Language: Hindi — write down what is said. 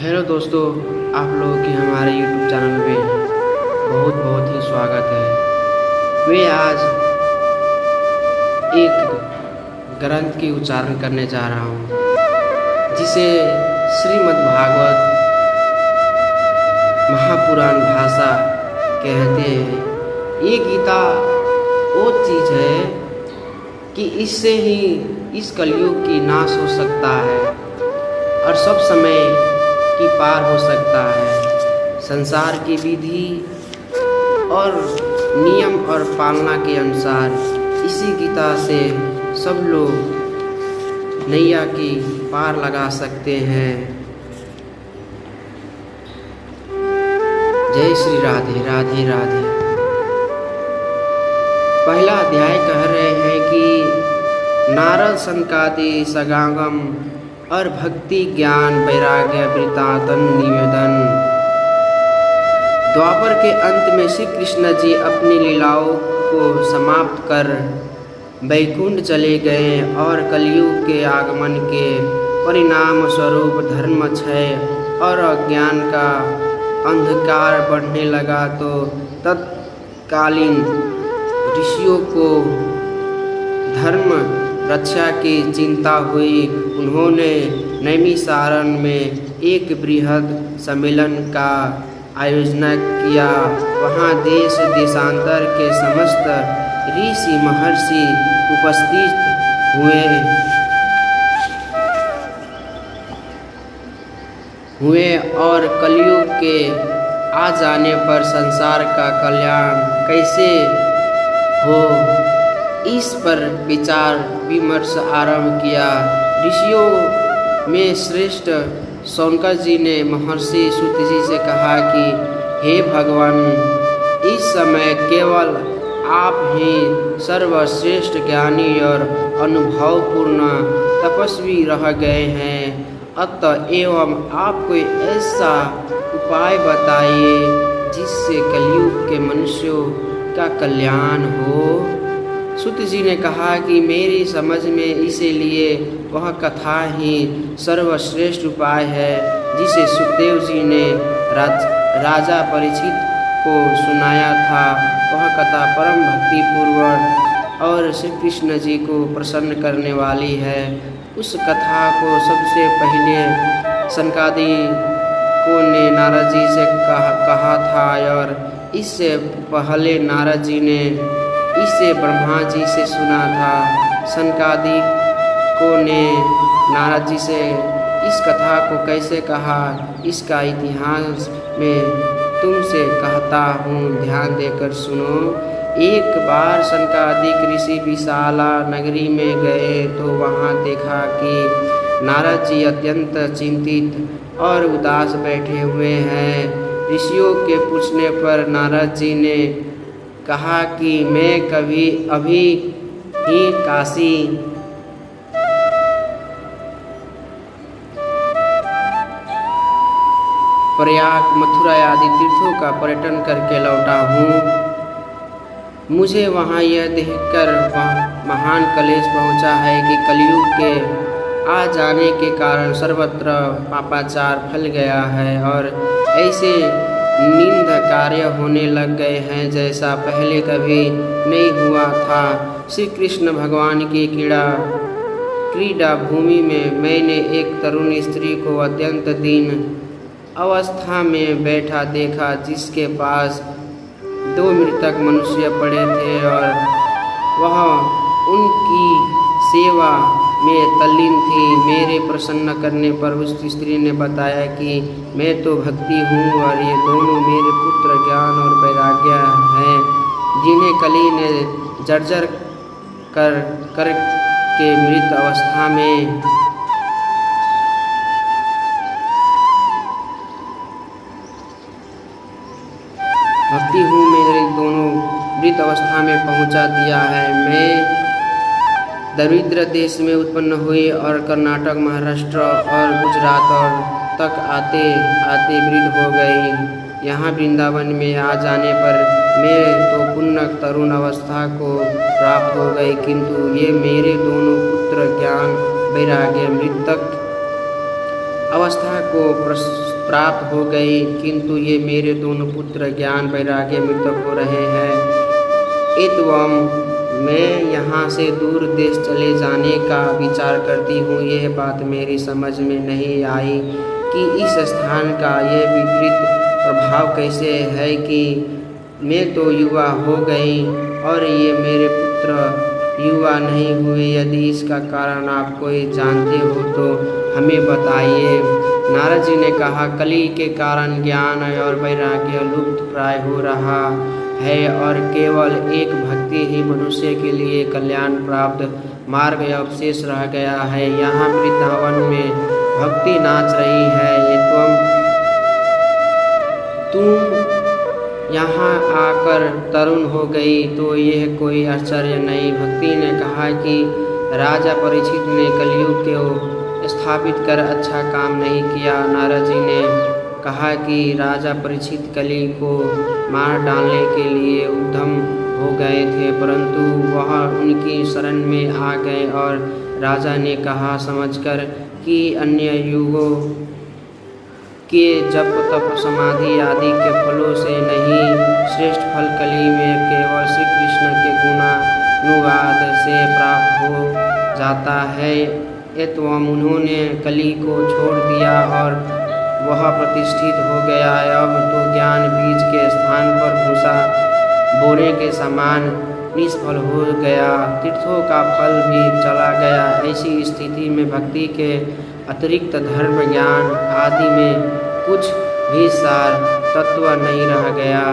हेलो दोस्तों, आप लोगों की हमारे YouTube चैनल में बहुत बहुत ही स्वागत है। मैं आज एक ग्रंथ की उच्चारण करने जा रहा हूँ जिसे श्रीमद् भागवत महापुराण भाषा कहते हैं। ये गीता वो चीज़ है कि इससे ही इस कलयुग की नाश हो सकता है और सब समय की पार हो सकता है। संसार की विधि और नियम और पालना के अनुसार इसी गीता से सब लोग नैया की पार लगा सकते हैं। जय श्री राधे राधे राधे। पहला अध्याय कह रहे हैं कि नारद सनकादि सगागम और भक्ति ज्ञान वैराग्य वृतांतन निवेदन। द्वापर के अंत में श्री कृष्ण जी अपनी लीलाओं को समाप्त कर वैकुंठ चले गए और कलयुग के आगमन के परिणाम स्वरूप धर्म क्षय और अज्ञान का अंधकार बढ़ने लगा, तो तत्कालीन ऋषियों को धर्म रक्षा की चिंता हुई। उन्होंने नैमिषारण्य में एक बृहद सम्मेलन का आयोजन किया। वहाँ देश देशांतर के समस्त ऋषि महर्षि उपस्थित हुए और कलयुग के आ जाने पर संसार का कल्याण कैसे हो, इस पर विचार विमर्श आरंभ किया। ऋषियों में श्रेष्ठ शौनक जी ने महर्षि सूत जी से कहा कि हे भगवान, इस समय केवल आप ही सर्वश्रेष्ठ ज्ञानी और अनुभवपूर्ण तपस्वी रह गए हैं, अतएव आप कोई ऐसा उपाय बताइए जिससे कलयुग के मनुष्यों का कल्याण हो। सूत जी ने कहा कि मेरी समझ में इसीलिए वह कथा ही सर्वश्रेष्ठ उपाय है जिसे सुखदेव जी ने राजा परीक्षित को सुनाया था। वह कथा परम भक्तिपूर्वक और श्री कृष्ण जी को प्रसन्न करने वाली है। उस कथा को सबसे पहले सनकादि को ने नारद जी से कहा था और इससे पहले नारद जी ने इसे ब्रह्मा जी से सुना था। सनकादि को ने नारद जी से इस कथा को कैसे कहा, इसका इतिहास मैं तुमसे कहता हूँ, ध्यान देकर सुनो। एक बार सनकादिक ऋषि विशाला नगरी में गए तो वहाँ देखा कि नारद जी अत्यंत चिंतित और उदास बैठे हुए हैं। ऋषियों के पूछने पर नारद जी ने कहा कि मैं अभी ही काशी प्रयाग मथुरा आदि तीर्थों का पर्यटन करके लौटा हूँ। मुझे वहाँ यह देखकर महान कलेश पहुँचा है कि कलयुग के आ जाने के कारण सर्वत्र पापाचार फैल गया है और ऐसे निंद कार्य होने लग गए हैं जैसा पहले कभी नहीं हुआ था। श्री कृष्ण भगवान की क्रीड़ा भूमि में मैंने एक तरुण स्त्री को अत्यंत दीन अवस्था में बैठा देखा, जिसके पास 2 मृतक मनुष्य पड़े थे और वह उनकी सेवा में तल्लीन थी। मेरे प्रसन्न करने पर उस स्त्री ने बताया कि मैं तो भक्ति हूँ और ये दोनों मेरे पुत्र ज्ञान और वैराग्य हैं, जिन्हें कली ने जर्जर कर के मृत अवस्था में भक्ति हूँ मेरे दोनों मृत अवस्था में पहुँचा दिया है। मैं दरिद्र देश में उत्पन्न हुई और कर्नाटक, महाराष्ट्र और गुजरात और तक आते आते वृद्ध हो गई। यहाँ वृंदावन में आ जाने पर मैं तो पुण्य तरुण अवस्था को प्राप्त हो गई, किंतु ये मेरे दोनों पुत्र ज्ञान वैराग्य मृतक अवस्था को प्राप्त हो गई, किंतु ये मेरे दोनों पुत्र ज्ञान वैराग्य मृतक हो रहे हैं। एवं मैं यहाँ से दूर देश चले जाने का विचार करती हूँ। यह बात मेरी समझ में नहीं आई कि इस स्थान का यह विपरीत प्रभाव कैसे है कि मैं तो युवा हो गई और ये मेरे पुत्र युवा नहीं हुए। यदि इसका कारण आप कोई जानते हो तो हमें बताइए। नारद जी ने कहा, कली के कारण ज्ञान और वैराग्य लुप्त प्राय हो रहा है और केवल एक भक्ति ही मनुष्य के लिए कल्याण प्राप्त मार्ग अवशेष रह गया है। यहाँ वृंदावन में भक्ति नाच रही है, तुम यहाँ आकर तरुण हो गई तो यह कोई आश्चर्य नहीं। भक्ति ने कहा कि राजा परीक्षित ने कलयुग को स्थापित कर अच्छा काम नहीं किया। नारद जी ने कहा कि राजा परीक्षित कली को मार डालने के लिए उद्यम हो गए थे, परंतु वह उनकी शरण में आ गए और राजा ने कहा समझकर कि अन्य युगों के जप तप समाधि आदि के फलों से नहीं, श्रेष्ठ फल कली में केवल श्री कृष्ण के गुणानुवाद से प्राप्त हो जाता है। एवं उन्होंने कली को छोड़ दिया और वह प्रतिष्ठित हो गया। अब तो ज्ञान बीज के स्थान पर भूसा बोने के समान निष्फल हो गया, तीर्थों का फल भी चला गया। ऐसी स्थिति में भक्ति के अतिरिक्त धर्म ज्ञान आदि में कुछ भी सार तत्व नहीं रह गया।